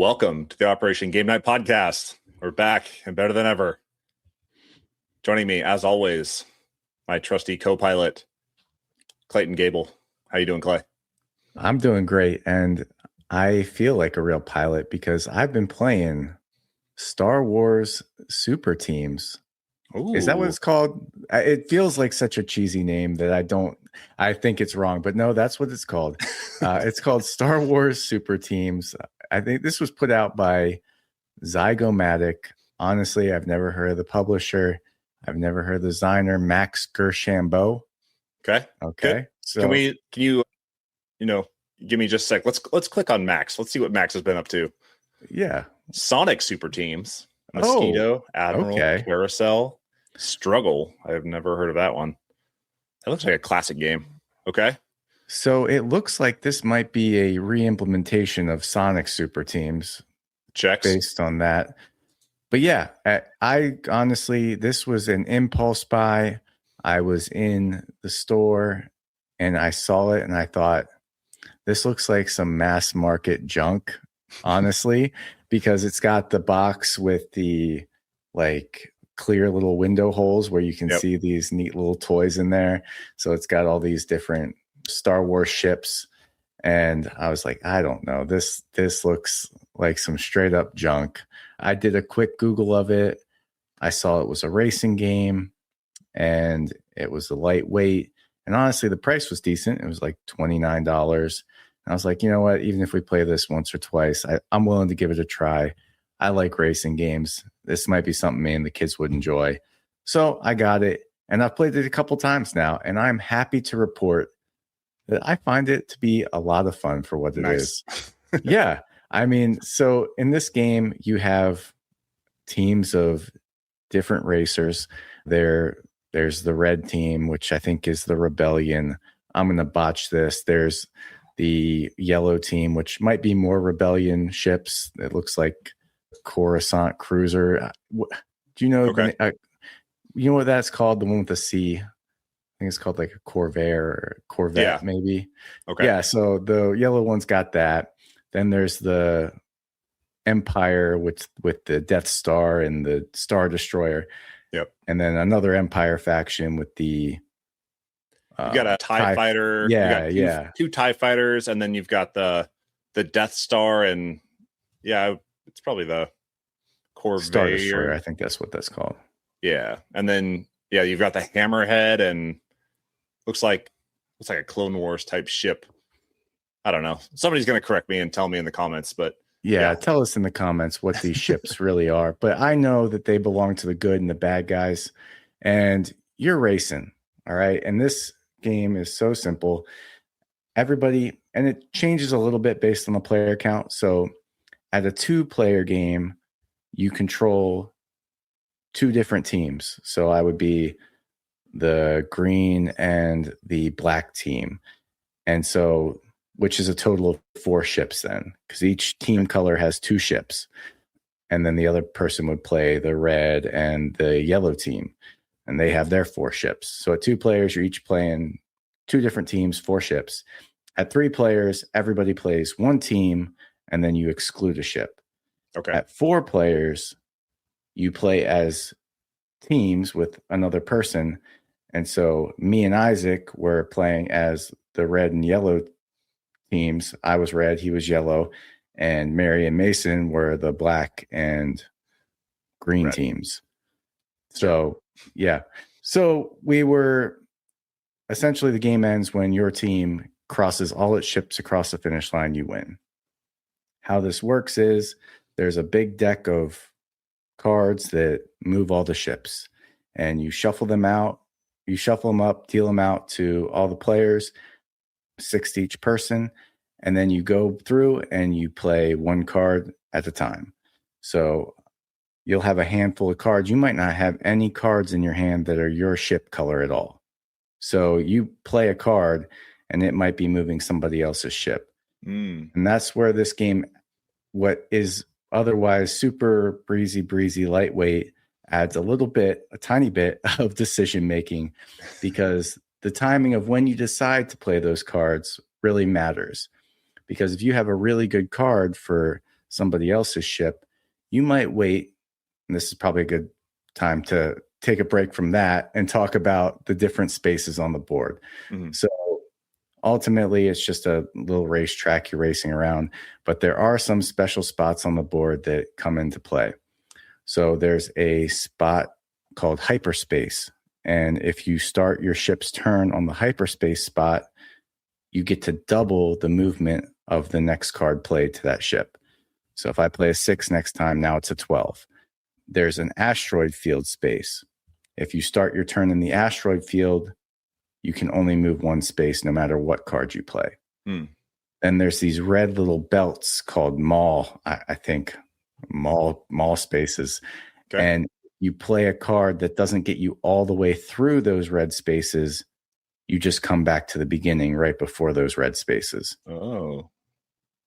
Welcome to the Operation Game Night Podcast. We're back and better than ever. Joining me, as always, my trusty co-pilot, Clayton Gable. How you doing, Clay? I'm doing great, and I feel like a real pilot because I've been playing Star Wars Super Teams. Ooh. Is that what it's called? It feels like such a cheesy name that I think it's wrong, but no, that's what it's called. It's called Star Wars Super Teams. I think this was put out by Zygomatic. Honestly, I've never heard of the publisher. I've never heard of the designer, Max Gershambeau. Okay. Good. So can you give me just a sec? Let's click on Max. Let's see what Max has been up to. Yeah. Sonic Super Teams, Mosquito, Admiral, Carousel, Struggle. I have never heard of that one. That looks like a classic game. Okay. So it looks like this might be a re-implementation of Sonic Super Teams. Checks. Based on that. But yeah, I honestly, this was an impulse buy. I was in the store and I saw it and I thought, this looks like some mass market junk, honestly, because it's got the box with the like clear little window holes where you can see these neat little toys in there. So it's got all these different Star Wars ships. And I was like, I don't know. This looks like some straight up junk. I did a quick Google of it. I saw it was a racing game and it was a lightweight. And honestly, the price was decent. It was like $29. And I was like, you know what? Even if we play this once or twice, I'm willing to give it a try. I like racing games. This might be something me and the kids would enjoy. So I got it. And I've played it a couple times now. And I'm happy to report that I find it to be a lot of fun for what it is. Yeah. I mean, so in this game, you have teams of different racers. There's the red team, which I think is the Rebellion. I'm going to botch this. There's the yellow team, which might be more Rebellion ships. It looks like Coruscant Cruiser. Do you know? Okay. You know what that's called? The one with the C. I think it's called like a Corvette, maybe. Okay. Yeah, so the yellow one's got that. Then there's the Empire with the Death Star and the Star Destroyer. Yep. And then another Empire faction with the you got a TIE fighter. Yeah, you got two TIE fighters, and then you've got the Death Star, and it's probably the Corvette. Star Destroyer, I think that's what that's called. Yeah. And then you've got the Hammerhead and looks like a Clone Wars type ship. I don't know. Somebody's going to correct me and tell me in the comments, but tell us in the comments what these ships really are. But I know that they belong to the good and the bad guys, and you're racing. All right. And this game is so simple. Everybody, and it changes a little bit based on the player count. So at a 2-player game, you control 2 different teams. So I would be the green and the black team. And so, which is a total of 4 ships then, because each team color has 2 ships. And then the other person would play the red and the yellow team, and they have their 4 ships. So at 2 players, you're each playing 2 different teams, 4 ships. At 3 players, everybody plays 1 team, and then you exclude a ship. Okay. At 4 players, you play as teams with another person. And so me and Isaac were playing as the red and yellow teams. I was red, he was yellow, and Mary and Mason were the black and green teams. So, yeah. So we were essentially, the game ends when your team crosses all its ships across the finish line, you win. How this works is there's a big deck of cards that move all the ships, and you shuffle them out. You shuffle them up, deal them out to all the players, 6 to each person, and then you go through and you play 1 card at a time. So you'll have a handful of cards. You might not have any cards in your hand that are your ship color at all. So you play a card and it might be moving somebody else's ship. And that's where this game, what is otherwise super breezy, lightweight, adds a tiny bit of decision making, because the timing of when you decide to play those cards really matters. Because if you have a really good card for somebody else's ship, you might wait. And this is probably a good time to take a break from that and talk about the different spaces on the board. Mhm. So ultimately, it's just a little racetrack you're racing around, but there are some special spots on the board that come into play. So there's a spot called hyperspace. And if you start your ship's turn on the hyperspace spot, you get to double the movement of the next card played to that ship. So if I play a 6 next time, now it's a 12. There's an asteroid field space. If you start your turn in the asteroid field, you can only move one space no matter what card you play. Then there's these red little belts called mall, I think, mall spaces. Okay. And you play a card that doesn't get you all the way through those red spaces. You just come back to the beginning right before those red spaces. Oh.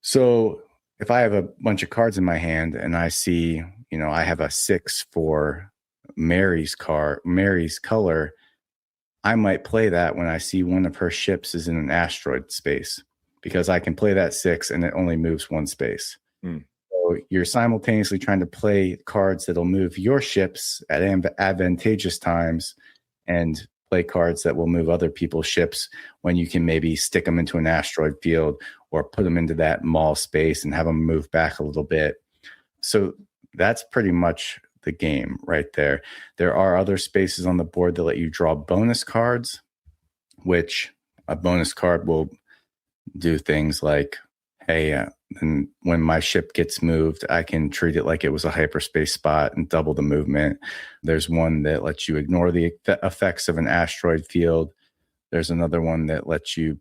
So if I have a bunch of cards in my hand and I see, I have a 6 for Mary's color, I might play that when I see one of her ships is in an asteroid space, because I can play that 6 and it only moves one space. So you're simultaneously trying to play cards that'll move your ships at advantageous times and play cards that will move other people's ships when you can maybe stick them into an asteroid field or put them into that mall space and have them move back a little bit. So that's pretty much the game right there. There are other spaces on the board that let you draw bonus cards, which a bonus card will do things like, hey, and when my ship gets moved, I can treat it like it was a hyperspace spot and double the movement. There's one that lets you ignore the effects of an asteroid field. There's another one that lets you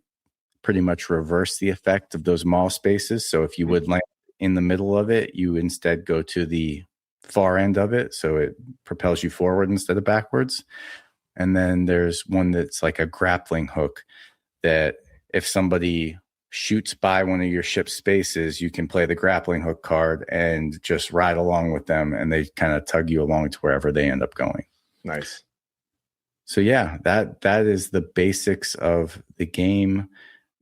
pretty much reverse the effect of those mall spaces. So if you would land in the middle of it, you instead go to the far end of it. So it propels you forward instead of backwards. And then there's one that's like a grappling hook that if somebody shoots by one of your ship's spaces, you can play the grappling hook card and just ride along with them, and they kind of tug you along to wherever they end up going. Nice. So yeah, that is the basics of the game.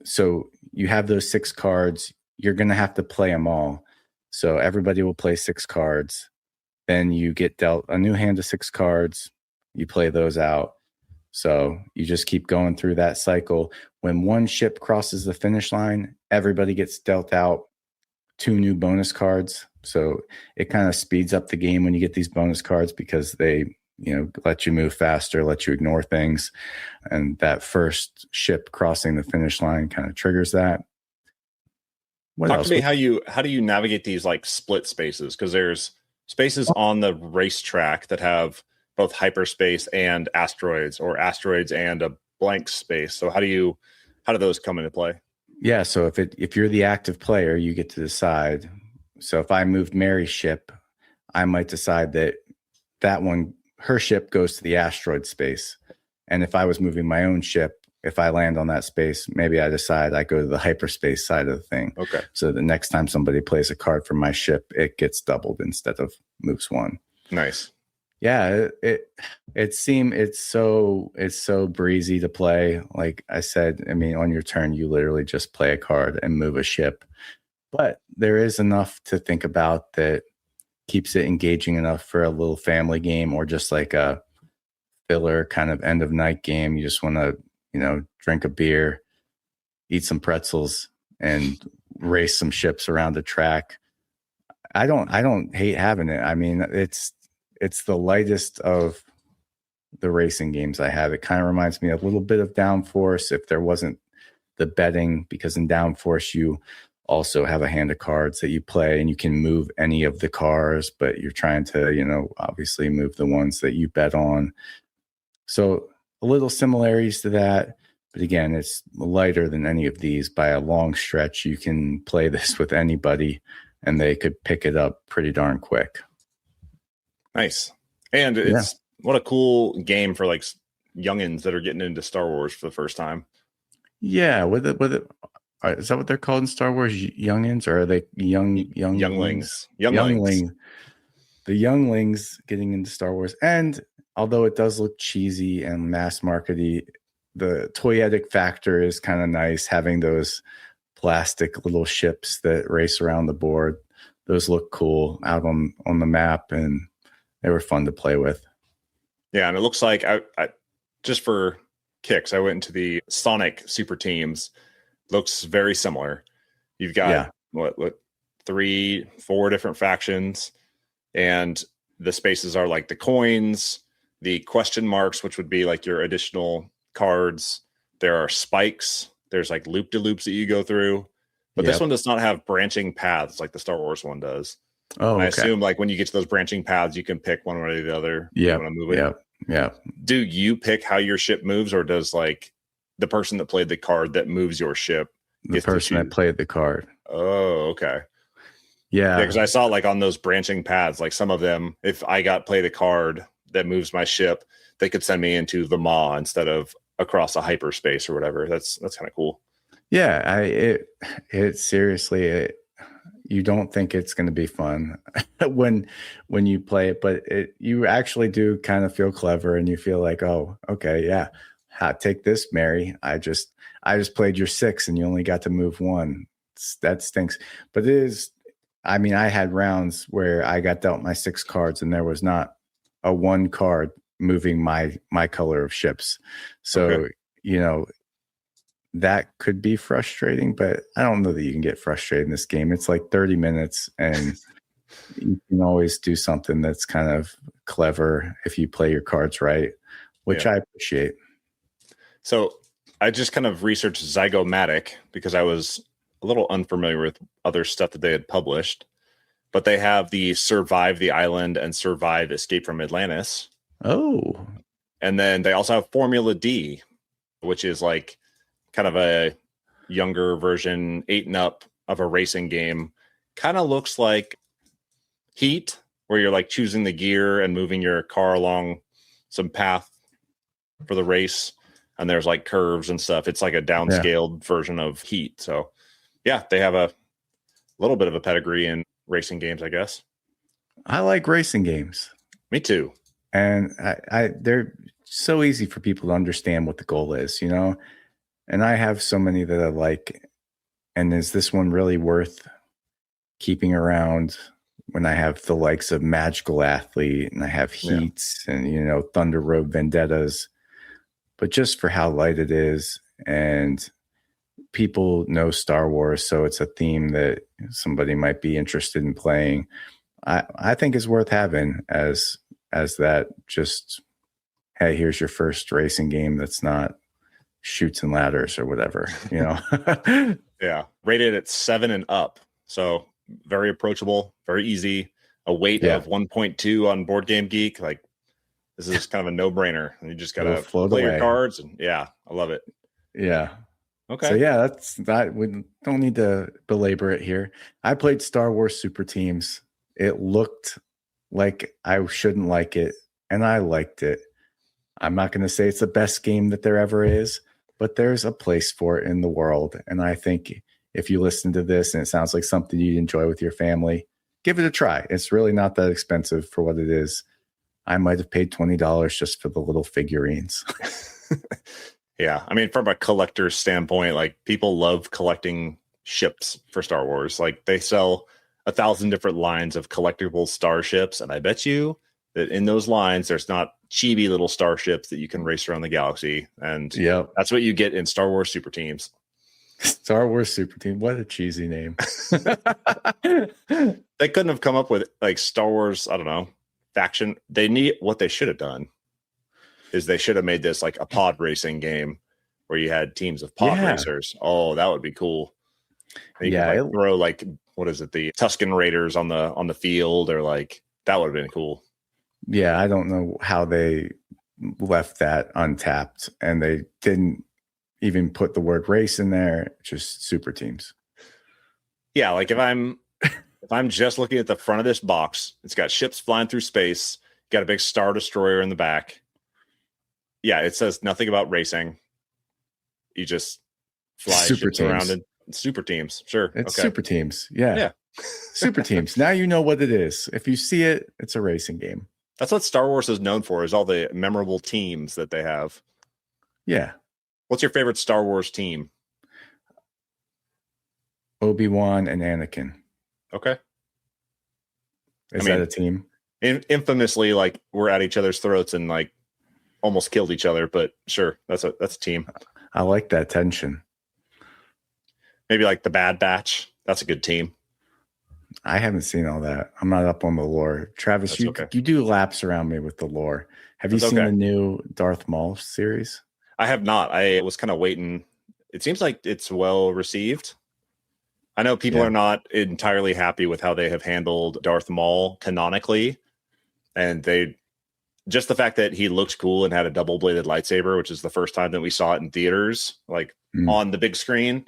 So you have those 6 cards. You're going to have to play them all. So everybody will play 6 cards. Then you get dealt a new hand of 6 cards. You play those out. So you just keep going through that cycle. When one ship crosses the finish line, everybody gets dealt out 2 new bonus cards. So it kind of speeds up the game when you get these bonus cards, because they, let you move faster, let you ignore things. And that first ship crossing the finish line kind of triggers that. Talk to me how do you navigate these like split spaces? Because there's spaces on the racetrack that have both hyperspace and asteroids, or asteroids and a blank space. So how do those come into play? Yeah. So if you're the active player, you get to decide. So if I moved Mary's ship, I might decide that one, her ship goes to the asteroid space. And if I was moving my own ship, if I land on that space, maybe I decide I go to the hyperspace side of the thing. Okay. So the next time somebody plays a card from my ship, it gets doubled instead of moves 1. Nice. Yeah, it's so breezy to play. Like I said, I mean, on your turn, you literally just play a card and move a ship. But there is enough to think about that keeps it engaging enough for a little family game, or just like a filler kind of end of night game. You just want to, drink a beer, eat some pretzels, and race some ships around the track. I don't hate having it. I mean, it's the lightest of the racing games I have. It kind of reminds me a little bit of Downforce if there wasn't the betting, because in Downforce you also have a hand of cards that you play and you can move any of the cars, but you're trying to, obviously move the ones that you bet on. So a little similarities to that. But again, it's lighter than any of these by a long stretch. You can play this with anybody and they could pick it up pretty darn quick. Nice. And it's what a cool game for like youngins that are getting into Star Wars for the first time. Yeah, with it, is that what they're called in Star Wars? Youngins, or are they younglings? Younglings. The younglings getting into Star Wars, and although it does look cheesy and mass markety, the toyetic factor is kind of nice. Having those plastic little ships that race around the board those look cool out on the map, and they were fun to play with. Yeah, and it looks like I just for kicks, I went into the Sonic Super Teams. Looks very similar. You've got what 3-4 different factions, and the spaces are like the coins, the question marks, which would be like your additional cards. There are spikes. There's like loop-de-loops that you go through. But this one does not have branching paths like the Star Wars one does. Oh, and I assume like when you get to those branching paths, you can pick one way or the other. Yeah. You want to move it. Yeah. Do you pick how your ship moves, or does like the person that played the card that moves your ship? The person that played the card. Oh, okay. Yeah. Because I saw like on those branching paths, like some of them, if I played a card that moves my ship, they could send me into the maw instead of across a hyperspace or whatever. That's kind of cool. Yeah, it seriously, you don't think it's going to be fun when you play it, but you actually do kind of feel clever, and you feel like, oh, okay, yeah, take this, Mary. I just played your 6, and you only got to move 1. That stinks. But it is. I mean, I had rounds where I got dealt my 6 cards, and there was not a 1 card moving my color of ships. So that could be frustrating, but I don't know that you can get frustrated in this game. It's like 30 minutes, and you can always do something that's kind of clever if you play your cards right, which I appreciate. So I just kind of researched Zygomatic because I was a little unfamiliar with other stuff that they had published, but they have the Survive the Island and Survive Escape from Atlantis. Oh. And then they also have Formula D, which is like kind of a younger version, 8 and up of a racing game. Kind of looks like Heat, where you're like choosing the gear and moving your car along some path for the race, and there's like curves and stuff. It's like a downscaled version of Heat. So yeah, they have a little bit of a pedigree in racing games, I guess. I like racing games. Me too. And they're so easy for people to understand what the goal is, and I have so many that I like. And is this one really worth keeping around when I have the likes of Magical Athlete, and I have Heats and, Thunder Road Vendettas? But just for how light it is, and people know Star Wars, so it's a theme that somebody might be interested in playing. I think is worth having as that just, hey, here's your first racing game that's not Chutes and Ladders or whatever, Yeah, rated at 7 and up, so very approachable, very easy. A weight of 1.2 on Board Game Geek. Like, this is kind of a no-brainer. You just gotta play your cards, and I love it. Yeah. Okay. So that's that. We don't need to belabor it here. I played Star Wars Super Teams. It looked like I shouldn't like it, and I liked it. I'm not going to say it's the best game that there ever is, but there's a place for it in the world. And I think if you listen to this and it sounds like something you'd enjoy with your family, give it a try. It's really not that expensive for what it is. I might have paid $20 just for the little figurines. Yeah. I mean, from a collector's standpoint, like, people love collecting ships for Star Wars. Like, they sell 1,000 different lines of collectible starships. And I bet you that in those lines, there's not chibi little starships that you can race around the galaxy. And that's what you get in Star Wars Super Teams. Star Wars Super Team. What a cheesy name. They couldn't have come up with like Star Wars, I don't know, faction. What they should have done is they should have made this like a pod racing game where you had teams of pod racers. Oh, that would be cool. And you could throw like, what is it, the Tusken Raiders on the field, or like, that would have been cool. Yeah, I don't know how they left that untapped, and they didn't even put the word race in there. Just Super Teams. Yeah, like if I'm just looking at the front of this box, it's got ships flying through space, got a big Star Destroyer in the back. Yeah, it says nothing about racing. You just fly ships around in Super Teams. Sure. It's Super Teams. Yeah. Super Teams. Now you know what it is. If you see it, it's a racing game. That's what Star Wars is known for, is all the memorable teams that they have. Yeah. What's your favorite Star Wars team? Obi-Wan and Anakin. Okay. Is that a team? Infamously, like we're at each other's throats and like almost killed each other, but sure, that's a team. I like that tension. Maybe like the Bad Batch. That's a good team. I haven't seen all that. I'm not up on the lore. Travis, you do laps around me with the lore. Have you seen the new Darth Maul series? I have not. I was kind of waiting. It seems like it's well received. I know people are not entirely happy with how they have handled Darth Maul canonically. And just the fact that he looked cool and had a double-bladed lightsaber, which is the first time that we saw it in theaters, like on the big screen,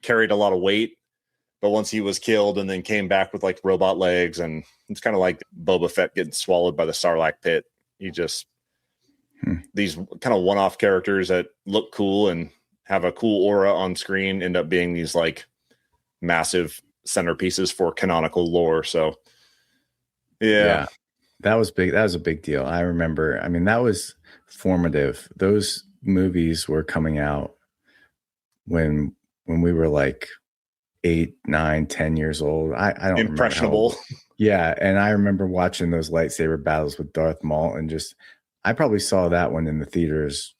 carried a lot of weight. But once he was killed and then came back with like robot legs, and it's kind of like Boba Fett getting swallowed by the Sarlacc pit. He just these kind of one-off characters that look cool and have a cool aura on screen end up being these like massive centerpieces for canonical lore. So yeah. That was big. That was a big deal. I remember. I mean, that was formative. Those movies were coming out when we were like 8, 9, 10 years old. I don't impressionable. Yeah, and I remember watching those lightsaber battles with Darth Maul, and I probably saw that one in the theaters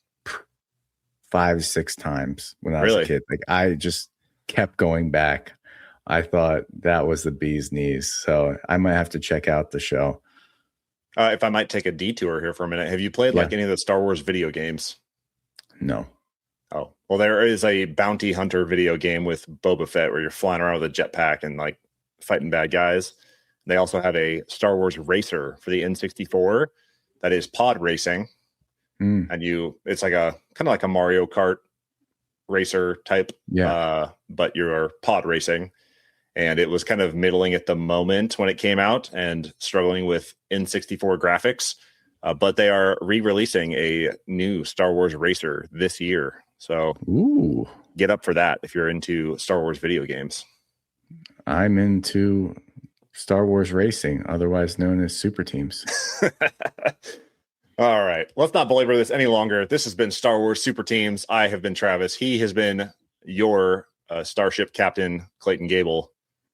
5, 6 times when I was a kid. Like I just kept going back. I thought that was the bee's knees. So I might have to check out the show. If I might take a detour here for a minute, have you played like any of the Star Wars video games? No. Oh, well, there is a bounty hunter video game with Boba Fett where you're flying around with a jetpack and like fighting bad guys. They also have a Star Wars racer for the N64 that is pod racing. And it's like a kind of like a Mario Kart racer type, but you're pod racing. And it was kind of middling at the moment when it came out and struggling with N64 graphics. But they are re-releasing a new Star Wars racer this year. So get up for that if you're into Star Wars video games. I'm into Star Wars racing, otherwise known as super teams. All right. Let's not belabor this any longer. This has been Star Wars Super Teams. I have been Travis. He has been your Starship Captain, Clayton Gable.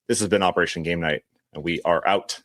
This has been Operation Game Night, and we are out.